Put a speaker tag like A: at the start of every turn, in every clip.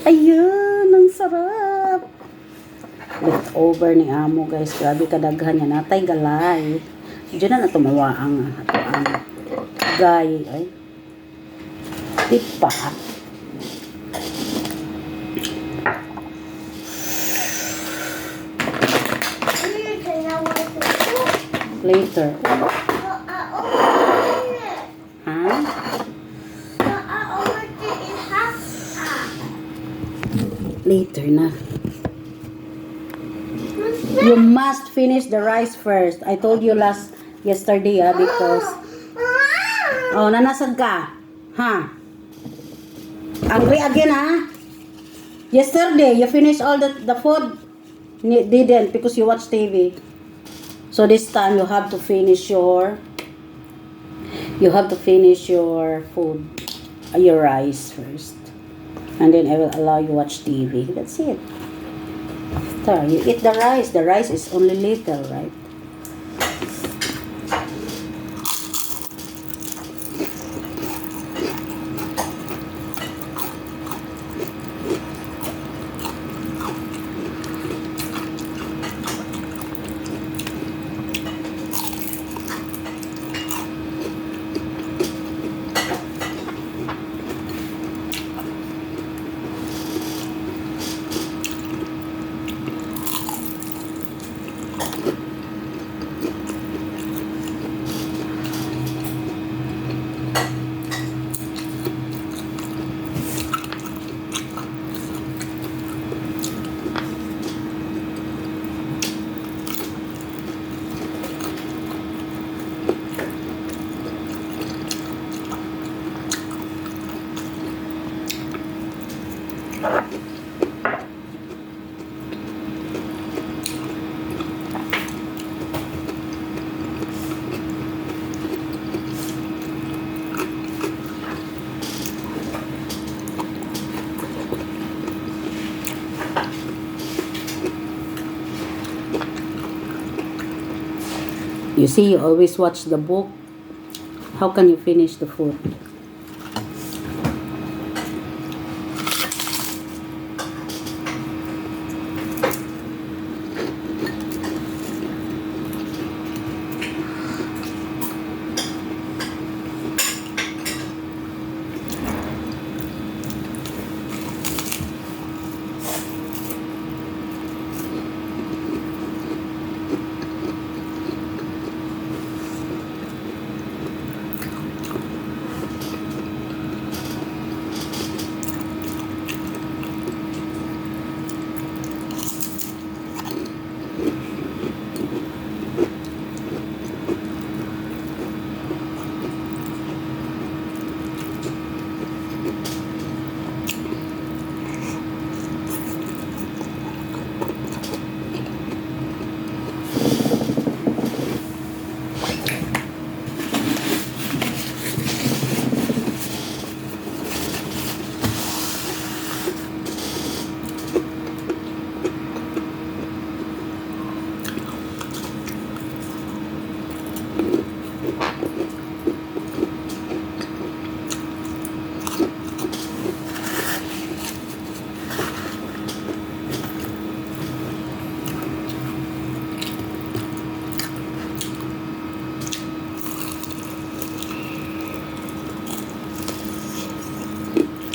A: Ayun, ang sarap. Leftover ni amo guys. Grabe kadaghan niya. Natay galay. Diyan na tumawa ang gay. Ay. Tipa. Later. Ha? Later na. You must finish the rice first. I told you yesterday because oh, nanasag ka. Ha? Angry again ha? Yesterday you finished all the food. Didn't because you watch TV. So this time you have to finish your food, your rice first. And then I will allow you watch TV. That's it. After you eat the rice. The rice is only little, right? You see, you always watch the book. How can you finish the food?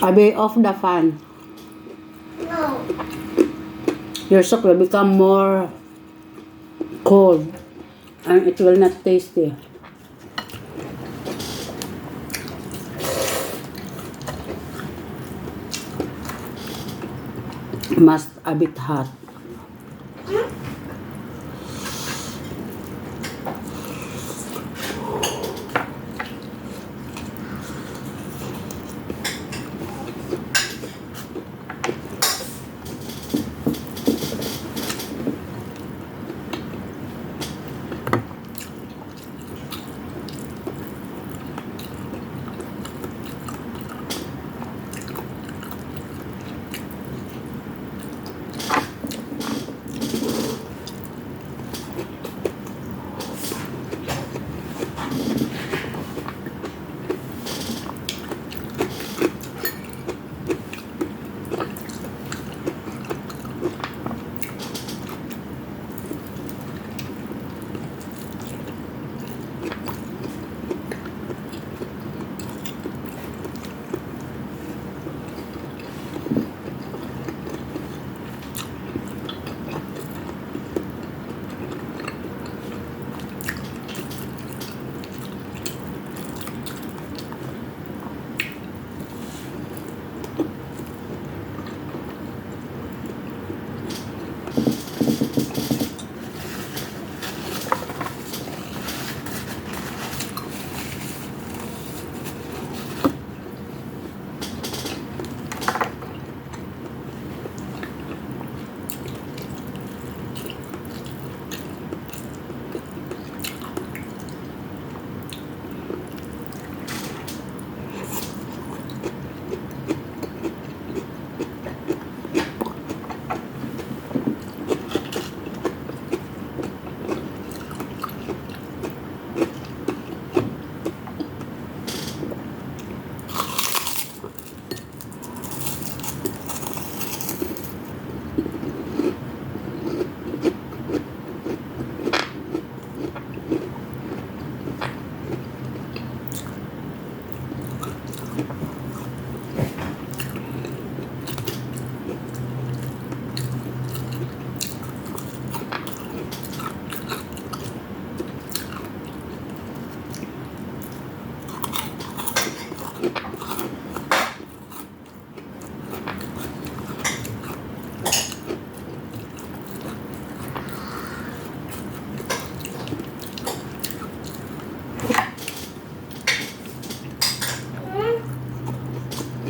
A: Abi, off the fan.
B: No.
A: Your soup will become more cold and it will not tasty. Must a bit hot.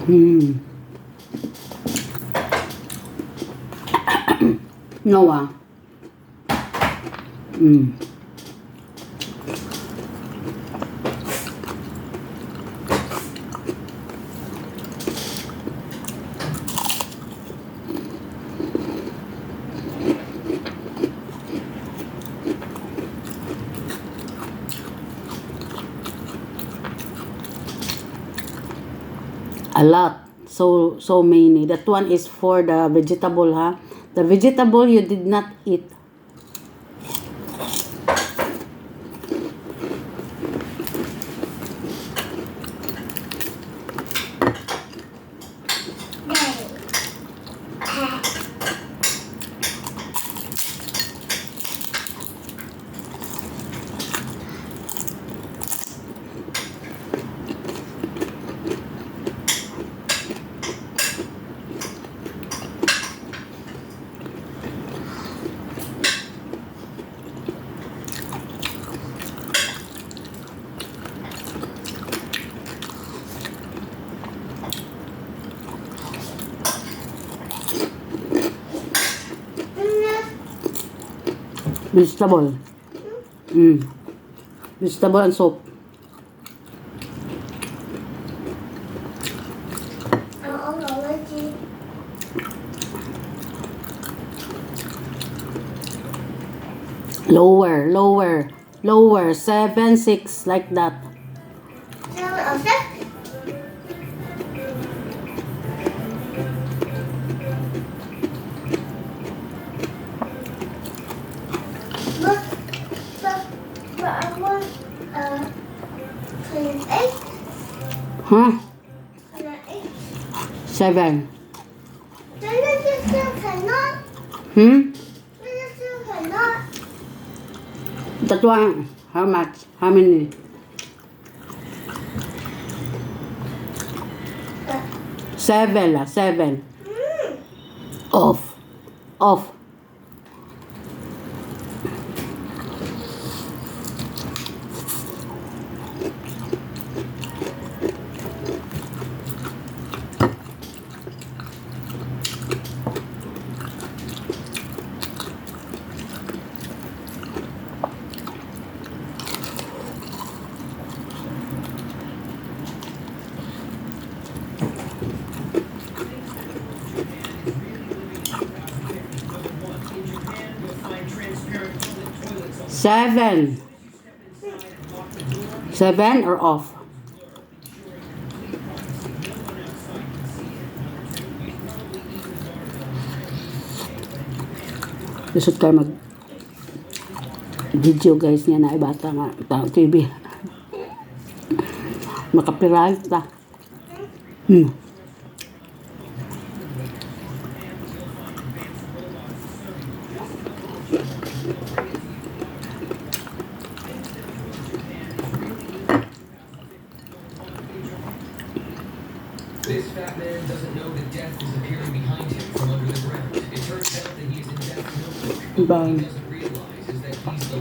A: Hmm. Noah. Hmm. A lot. So many. That one is for the vegetable, huh? The vegetable you did not eat. Vegetable. Vegetable and soup.
B: I'm allergic.
A: Lower. 7, 6, like that.
B: 7 or 6? But I want 28.
A: Huh?
B: 28.
A: 7.
B: Then you still cannot.
A: Hmm?
B: Then you still cannot.
A: That one. How much? How many? 7 lah. 7. Off. Seven. 7 or off? Lusot kayo mag video guys niya na ibata nga tao TV. Makapirahit ta.
C: This fat man doesn't know that death is appearing behind him from under the ground. It turns out that he is in death's notebook. What he doesn't realize is that he's the